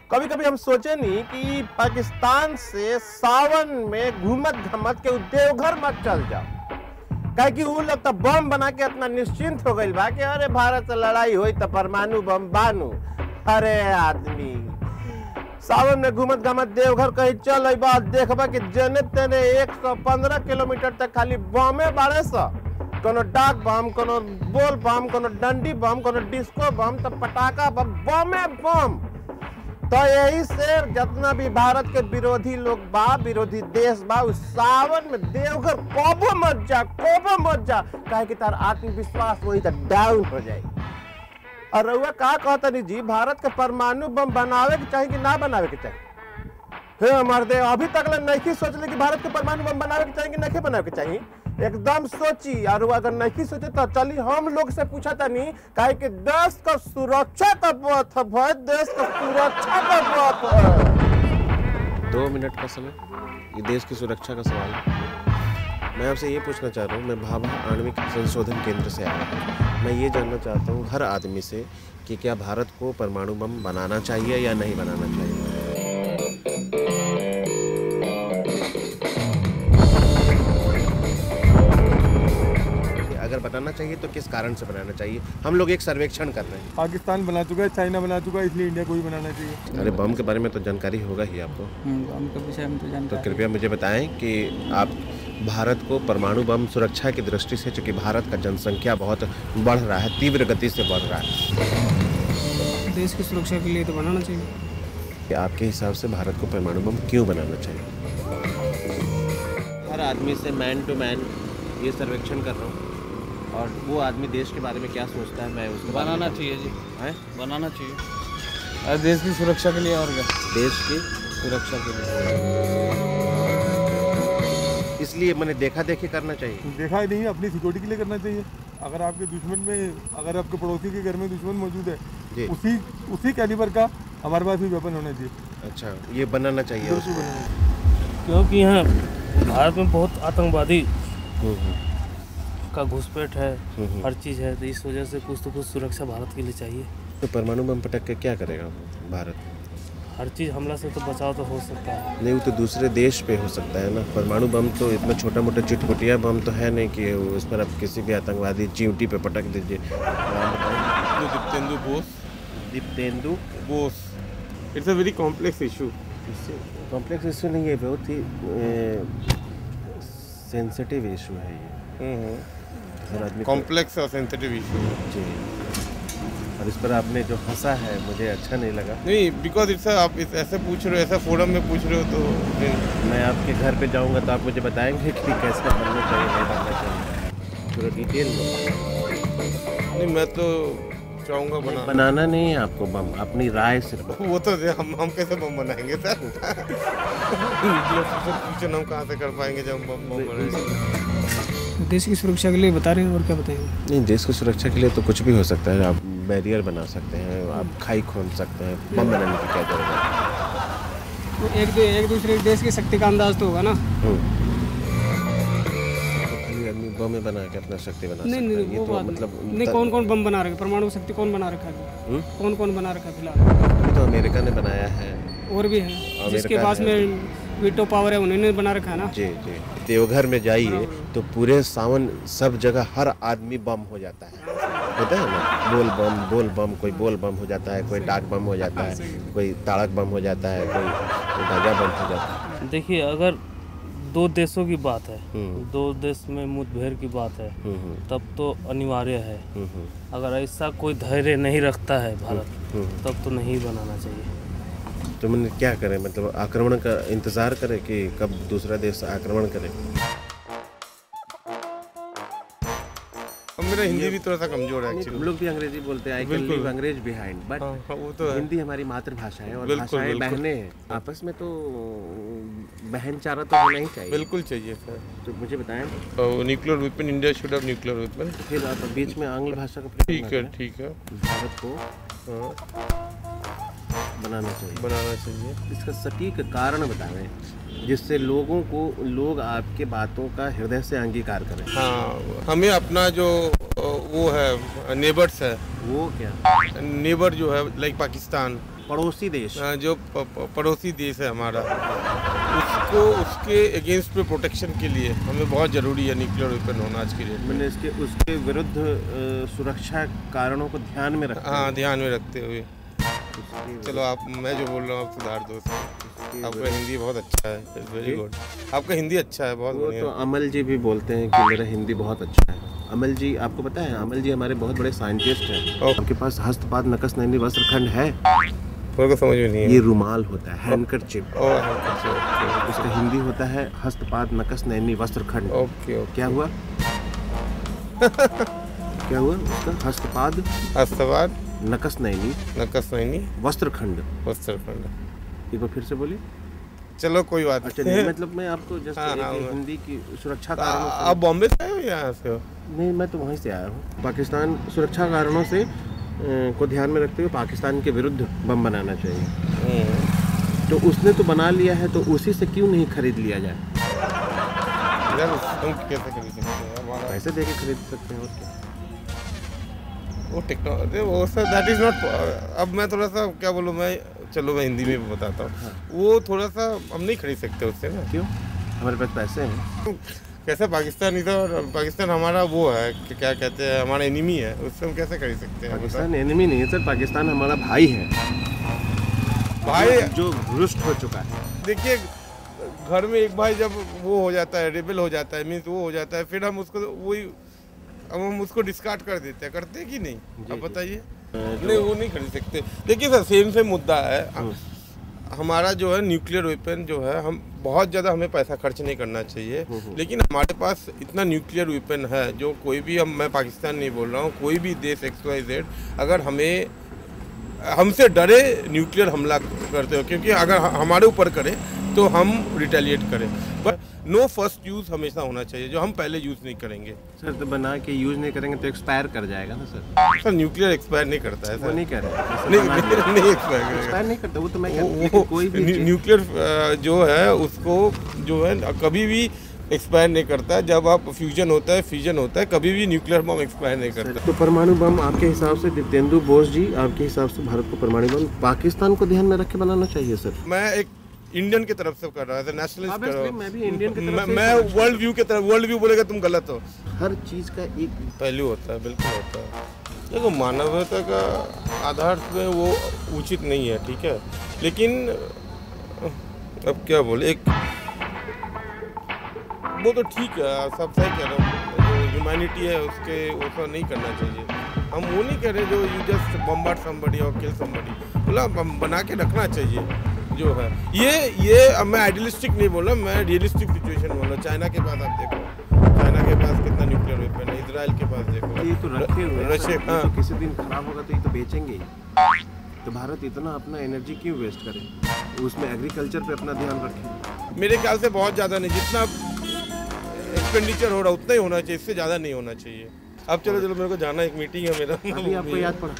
कभी कभी हम सोचे नहीं कि पाकिस्तान से सावन में घूमत घमत के देवघर मत चल जाओ, काहे कि उ लोग तो बम बना के इतना निश्चिंत हो गई बा कि अरे भारत से लड़ाई हुई तो परमाणु बम बानू। अरे आदमी सावन में घूमत घमत देवघर कहीं चल बात देखबा कि जने तेने 115 किलोमीटर तक खाली बमे बाड़े सा, कोनो डाक बम, कोनो बोल बम, कोनो डंडी बम, कोनो डिस्को बम, तो पटाखा बम, बमे बम। तो यही से जितना भी भारत के विरोधी लोग बा, विरोधी देश बा, उस सावन में देवघर कोबो मत जा, काहे कि तार आत्मविश्वास वही तो डाउन हो जाए। और रउआ का कहता नहीं जी, भारत के परमाणु बम बनावे के चाहिए कि ना बनावे के चाहिए? हे मर्दे, अभी तक नहीं सोचले कि भारत के परमाणु बम बनावे के चाहिए कि नहीं बनावे के चाहिए। एकदम सोची, और अगर नहीं सोचे तो चली हम लोग से पूछा था नहीं, काहे कि देश का सुरक्षा का बात है भाई, देश का सुरक्षा का बात है। 2 मिनट का समय, ये देश की सुरक्षा का सवाल है। मैं आपसे ये पूछना चाह रहा हूँ, मैं भाभा आणविक संशोधन केंद्र से आया हूँ। मैं ये जानना चाहता हूँ हर आदमी से कि क्या भारत को परमाणु बम बनाना चाहिए या नहीं बनाना चाहिए। अगर बताना चाहिए तो किस कारण से बनाना चाहिए? हम लोग एक सर्वेक्षण कर रहे हैं। पाकिस्तान बना चुका है, चाइना बना चुका है, इसलिए इंडिया को भी बनाना चाहिए। अरे बम के बारे में तो जानकारी होगा ही आपको। बम के विषय में तो जानकारी। तो कृपया मुझे बताएं कि आप भारत को परमाणु बम सुरक्षा की दृष्टि से, चूँकि भारत का जनसंख्या बहुत बढ़ रहा है, तीव्र गति से बढ़ रहा है, देश की सुरक्षा के लिए तो बनाना चाहिए। आपके हिसाब से भारत को परमाणु बम क्यों बनाना चाहिए? हर आदमी से मैन टू मैन ये सर्वेक्षण कर रहा हूँ, और वो आदमी देश के बारे में क्या सोचता है मैं उसको बनाना चाहिए जी, है बनाना चाहिए। और देश की सुरक्षा के लिए, और क्या, देश की सुरक्षा के लिए। इसलिए मैंने देखा देखी करना चाहिए। देखा ही नहीं, अपनी सिक्योरिटी के लिए करना चाहिए। अगर आपके दुश्मन में, अगर आपके पड़ोसी के घर में दुश्मन मौजूद है, उसी कैलिबर का हमारे पास भी वेपन होना चाहिए। अच्छा, ये बनाना चाहिए क्योंकि यहाँ भारत में बहुत आतंकवादी का घुसपैठ है, हर चीज़ है, तो इस वजह से कुछ तो कुछ सुरक्षा भारत के लिए चाहिए। तो परमाणु बम पटक के क्या करेगा भारत? हर चीज़ हमला से तो बचाव तो हो सकता है। नहीं, वो तो दूसरे देश पे हो सकता है ना। परमाणु बम तो इतना छोटा मोटा चिटपुटिया बम तो है नहीं कि उस पर आप किसी भी आतंकवादी चिमटी पे पटक दीजिए। Diptendu Bose. Diptendu Bose. It's a very complex issue. Complex issue नहीं है, बहुत ही सेंसिटिव इशू है ये। हर आदमी कॉम्प्लेक्स और सेंसिटिव इशू जी। और इस पर आपने जो हंसा है मुझे अच्छा नहीं लगा। नहीं, बिकॉज इट्स आप ऐसे पूछ रहे हो, ऐसा फोरम में पूछ रहे हो, तो मैं आपके घर पे जाऊंगा तो आप मुझे बताएंगे कि कैसे बनना चाहिए, नहीं बनना चाहिए, पूरा डिटेल में। नहीं, मैं तो चाहूँगा बनाना नहीं है आपको बम, अपनी राय से। वो तो हम कैसे बम बनाएंगे सर? पूछो हम कहाँ से कर पाएंगे जब हम बम बनाएंगे? देश की सुरक्षा के लिए बता रहे हैं, और क्या बताएंगे? नहीं, देश की सुरक्षा के लिए तो कुछ भी हो सकता है। आप बैरियर बना सकते हैं, आप खाई खोल सकते हैं, बम बनाने की क्या जरूरत है? तो एक दूसरे देश की शक्ति का अंदाज तो होगा ना। आदमी बम बना के अपना शक्ति बना नहीं, सकता है। नहीं, ये तो मतलब नहीं, कौन बम बना रखा है? परमाणु शक्ति कौन बना रखा है? कौन बना रखा है फिलहाल? तो अमेरिका ने बनाया है, और भी है जिसके पास में वीटो पावर है, उन्होंने बना रखा है ना। जी जी। देवघर में जाइए तो पूरे सावन सब जगह हर आदमी बम हो जाता है, होता है ना, बोल बम, कोई बोल बम हो जाता है, कोई डाक बम हो जाता है, कोई ताड़क बम हो जाता है, कोई गाजा बम हो जाता है। देखिए, अगर दो देशों की बात है, दो देश में मुठभेड़ की बात है, तब तो अनिवार्य है। अगर ऐसा कोई धैर्य नहीं रखता है भारत, तब तो नहीं बनाना चाहिए। तो मैंने क्या करें, मतलब आक्रमण का इंतजार करें कि कब दूसरा देश आक्रमण करे? मेरा हिंदी भी थोड़ा सा कमजोर है एक्चुअली। हम लोग भी अंग्रेजी बोलते हैं, आई कैन लीव अंग्रेज बिहाइंड, बट वो तो हिंदी हमारी मातृभाषा है, और भाषाएं बहनें हैं, आपस में तो बहनचारा तो होना ही चाहिए। बिल्कुल चाहिए सर। तो मुझे बताएं, nuclear weapon, India should have nuclear weapon. फिर आप बीच में आंग्ल भाषा का प्रयोग ठीक है। भारत को बनाना चाहिए। इसका इसका सटीक कारण बताएं। जिससे लोग आपके बातों का हृदय से अंगीकार करें? हाँ, हमें अपना जो वो है नेबर्स है, वो क्या नेबर जो है लाइक पाकिस्तान, पड़ोसी देश, जो पड़ोसी देश है हमारा, उसको उसके अगेंस्ट पे प्रोटेक्शन के लिए हमें बहुत ज़रूरी है न्यूक्लियर वेपन होना आज की डेट में। मैंने उसके विरुद्ध सुरक्षा कारणों को ध्यान में रखते हाँ, ध्यान में रखते हुए। चलो मैं जो बोल रहा हूँ आप सुधार दो। आपका हिंदी बहुत अच्छा है, वेरी गुड। आपका हिंदी अच्छा है, बहुत बढ़िया। तो अमल जी भी बोलते हैं कि मेरा हिंदी बहुत अच्छा है। अमल जी, आपको पता है अमल जी हमारे बहुत बड़े साइंटिस्ट हैं। आपके पास हस्तपाद नकश नैनी वस्त्रखंड है? मेरे को समझ में नहीं है। ये रुमाल होता है, हैंडकरचिप। ओके, उसका हिंदी होता है हस्तपाद नकश नैनी वस्त्रखंड। ओके। क्या हुआ? क्या हुआ उसका? हस्तपाद नकश नैनी वस्त्रखंड। एक बार फिर से बोलिए। चलो कोई बात अच्छा नहीं, मतलब मैं आपको जस्ट हिंदी की सुरक्षा कारणों से। आप बॉम्बे से आए हो यहाँ से हो? नहीं, मैं तो वहीं से आया हूँ। पाकिस्तान सुरक्षा कारणों से को ध्यान में रखते हुए पाकिस्तान के विरुद्ध बम बनाना चाहिए। तो उसने तो बना लिया है, तो उसी से क्यों नहीं खरीद लिया जाए? हम कैसे खरीद सकते हैं? पैसे दे के खरीद सकते हैं। और क्या वो टेक्नोलॉजी वो सर दैट इज नॉट। अब मैं थोड़ा सा क्या बोलूँ, मैं हिंदी में बताता हूँ। हाँ। वो थोड़ा सा हम नहीं खरीद सकते उससे ना। क्यों? हमारे पास पैसे हैं। कैसे? पाकिस्तान इधर, पाकिस्तान हमारा वो है कि क्या कहते हैं, हमारा एनिमी है, उससे हम कैसे खरीद सकते हैं? पाकिस्तान एनिमी नहीं है सर, पाकिस्तान हमारा भाई है, भाई जो रुष्ट हो चुका है। देखिए, घर में एक भाई जब वो हो जाता है, रेबेल हो जाता है, मीन्स वो हो जाता है, फिर हम उसको डिस्कार्ड कर देते हैं, करते हैं कि नहीं? अब बताइए। नहीं, वो नहीं खरीद सकते। देखिए सर, सेम मुद्दा है हमारा जो है न्यूक्लियर वेपन जो है, हम बहुत ज़्यादा हमें पैसा खर्च नहीं करना चाहिए, लेकिन हमारे पास इतना न्यूक्लियर वेपन है जो कोई भी, मैं पाकिस्तान नहीं बोल रहा हूँ, कोई भी देश XYZ अगर हमसे डरे न्यूक्लियर हमला करते हो, क्योंकि अगर हमारे ऊपर करे तो हम रिटेलिएट करें, पर नो फर्स्ट यूज़ हमेशा होना चाहिए, जो हम पहले यूज़ नहीं करेंगे। सर, तो बना के यूज़ नहीं करेंगे तो एक्सपायर कर जाएगा ना सर? सर, न्यूक्लियर एक्सपायर नहीं करता है सर। वो नहीं कह रहे, नहीं एक्सपायर नहीं करता वो तो मैं कोई भी न्यूक्लियर जो है उसको जो है कभी भी एक्सपायर नहीं करता। जब आप फ्यूजन होता है, फिजन होता है, कभी भी न्यूक्लियर बम एक्सपायर नहीं करता। तो परमाणु बम आपके हिसाब से, दिव्येंदु बोस जी, आपके हिसाब से भारत को परमाणु बम पाकिस्तान को ध्यान में रख के बनाना चाहिए सर? मैं एक इंडियन की तरफ से कर रहा था, नेशनलिस्ट कर रहा हूं। मैं भी इंडियन की तरफ से, मैं वर्ल्ड व्यू की तरफ। वर्ल्ड व्यू बोलेगा तुम गलत हो। हर चीज का एक पहलू होता है, बिल्कुल होता है। देखो, मानवता का आधार में वो उचित नहीं है, ठीक है, लेकिन अब क्या बोले, एक वो तो ठीक है, सब सही कह रहे हो, जो ह्यूमैनिटी है उसके उसका नहीं करना चाहिए। हम वो नहीं कह रहे जो यू जस्ट बम्बार्ड समबडी और किल समबडी, मतलब बना के रखना चाहिए जो है। ये अब मैं आइडियलिस्टिक नहीं बोल रहा, मैं रियलिस्टिक सिचुएशन बोल रहा। चाइना के पास आप देखो, चाइना के पास कितना न्यूक्लियर वेपन है, इजराइल के पास देखो, ये तो रखे हुए हैं। रशिया, हाँ, तो किसी दिन खराब होगा तो ये तो बेचेंगे ही। तो भारत इतना अपना एनर्जी क्यों वेस्ट करे? उसमें एग्रीकल्चर पे अपना ध्यान रखें। मेरे ख्याल से बहुत ज़्यादा नहीं, जितना एक्सपेंडिचर हो रहा उतना ही होना चाहिए, इससे ज़्यादा नहीं होना चाहिए। अब चलो मेरे को जाना, एक मीटिंग है मेरा। अभी आपको याद पड़ा?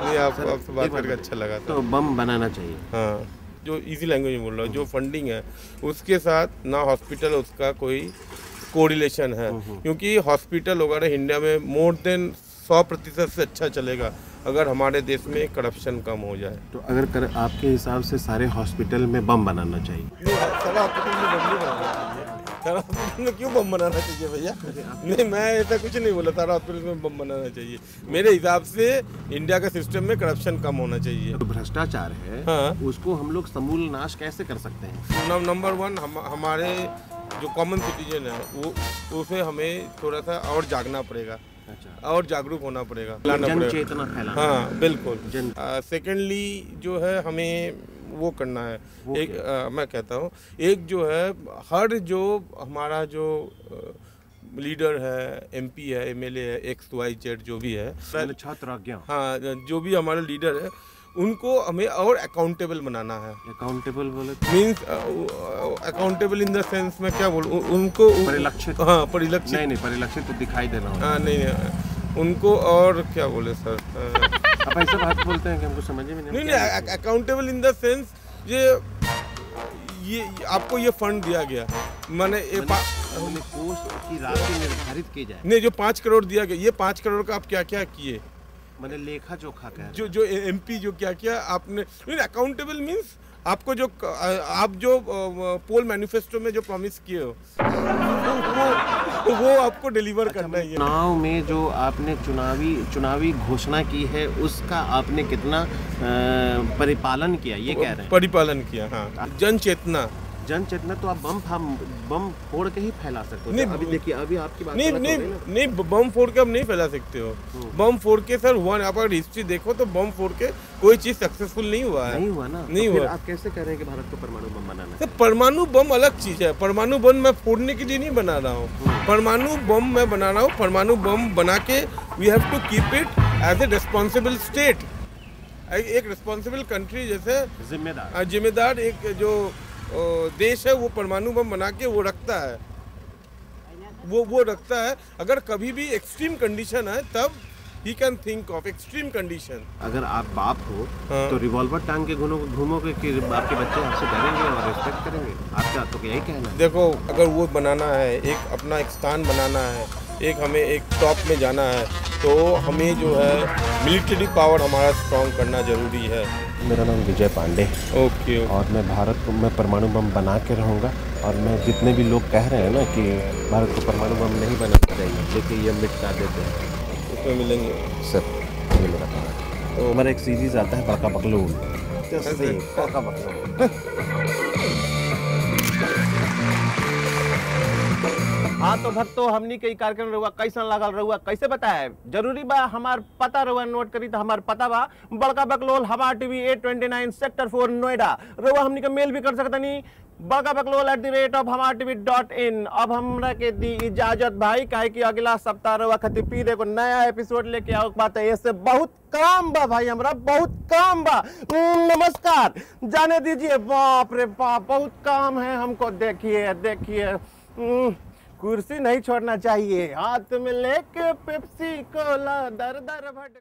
नहीं, आपसे बात करके अच्छा लगा। तो बम बनाना चाहिए। हाँ, जो इजी लैंग्वेज में बोल रहा हूँ, जो फंडिंग है उसके साथ ना हॉस्पिटल उसका कोई कोरिलेशन है, क्योंकि हॉस्पिटल वगैरह इंडिया में मोर देन 100% से अच्छा चलेगा अगर हमारे देश में करप्शन कम हो जाए। तो अगर आपके हिसाब से सारे हॉस्पिटल में बम बनाना चाहिए? सारा हॉस्पिटल में बम नहीं बनाना चाहिए। सारा हॉस्पिटल में क्यों बम बनाना चाहिए भैया? नहीं, मैं ऐसा कुछ नहीं बोला सारा हॉस्पिटल में बम बनाना चाहिए। मेरे हिसाब से इंडिया के सिस्टम में करप्शन कम होना चाहिए। तो भ्रष्टाचार है, हाँ, उसको हम लोग समूल नाश कैसे कर सकते हैं? नंबर 1, हमारे जो कॉमन सिटीजन है वो उसे हमें थोड़ा सा और जागना पड़ेगा। अच्छा, और जागरूक होना पड़ेगा, जन चेतना फैलाना। हाँ, बिल्कुल। सेकेंडली जो है हमें वो करना है, एक मैं कहता हूँ, एक जो है हर जो हमारा जो लीडर है, MP है, MLA है, XYZ जो भी है, छात्र आज्ञा, हाँ, जो भी हमारे लीडर है उनको हमें और अकाउंटेबल बनाना है। अकाउंटेबल बोले means accountable in the sense में क्या बोलूं, उनको परिलक्षित। हाँ, परिलक्षित नहीं, परिलक्षित तो दिखाई दे रहा हूँ। हाँ, नहीं, उनको और क्या बोले सर, आप ऐसा बात बोलते हैं कि हमको समझ में नहीं। अकाउंटेबल इन द सेंस ये आपको ये फंड दिया गया, मैंने कोष की राशि निर्धारित की जाए। नहीं, जो 5 करोड़ दिया गया, ये 5 करोड़ का आप क्या क्या किए, मैंने लेखा जोखा कह जो MP जो क्या क्या आपने, अकाउंटेबल मीन्स आपको जो आप जो पोल मैनिफेस्टो में जो प्रॉमिस किए हो वो आपको डिलीवर करना है। चुनाव में जो आपने चुनावी घोषणा की है उसका आपने कितना परिपालन किया, ये कह रहे हैं? परिपालन किया, हाँ। जन चेतना तो आप बम फोड़ के ही फैला सकते हो। नहीं, अभी देखिए, अभी आपकी बात नहीं, बम फोड़ के आप नहीं फैला सकते हो। बम फोड़ के सर आप अगर हिस्ट्री देखो तो बम फोड़ के कोई चीज सक्सेसफुल नहीं हुआ है। नहीं हुआ ना, नहीं हुआ। आप कैसे कह रहे हैं कि भारत को परमाणु बम बनाना है? परमाणु बम अलग चीज है। परमाणु बम मैं फोड़ने के लिए नहीं बना रहा हूँ। परमाणु बम मैं बना रहा हूँ, परमाणु बम बना के we have to keep it as a responsible state, एक रिस्पॉन्सिबल कंट्री, जैसे जिम्मेदार एक जो देश है, वो परमाणु बम बना के वो रखता है, वो रखता है। अगर कभी भी एक्सट्रीम कंडीशन है तब he can think of extreme condition. अगर आप बाप हो तो रिवॉल्वर टांग के घूमोगे कि आपके बच्चे आपसे डरेंगे और रिस्पेक्ट करेंगे? आपका तो यही कहना है। देखो, अगर वो बनाना है, एक अपना एक स्थान बनाना है, एक हमें एक टॉप में जाना है, तो हमें जो है मिलिट्री पावर हमारा स्ट्रॉन्ग करना जरूरी है। मेरा नाम विजय पांडे। ओके। और मैं भारत को परमाणु बम बना के रहूँगा। और मैं जितने भी लोग कह रहे हैं ना कि भारत को परमाणु बम नहीं बनाना चाहिए, देखिए ये मिटा देते हैं, उसमें मिलेंगे सर। ये मेरा कहना है। तो हमारा एक सीरीज आता है बाका बकलूल, बाका बकलूल। हाँ तो भक्तों, हमनी के कार्यक्रम रहुआ कैसन लागल, रहुआ कैसे बताए? जरूरी बा हमार पता रहुआ नोट करी। तो हमार पता बा बड़का बकलोल, हमार टीवी 829 सेक्टर 4 नोएडा। रहुआ हमनी के मेल भी कर सकता नहीं, bakabaklol@hamaratv.in। अब हमरा के दी इजाजत भाई, काहे कि अगला सप्ताह रहुआ खातिर फिर एगो नया एपिसोड लेके आओ बात है। इससे बहुत काम बा भाई, हमरा बहुत काम बा। नमस्कार, जाने दीजिए। बाप रे बाप, बहुत काम है हमको। देखिए कुर्सी नहीं छोड़ना चाहिए, हाथ में लेके पेप्सी कोला दर दर भटक।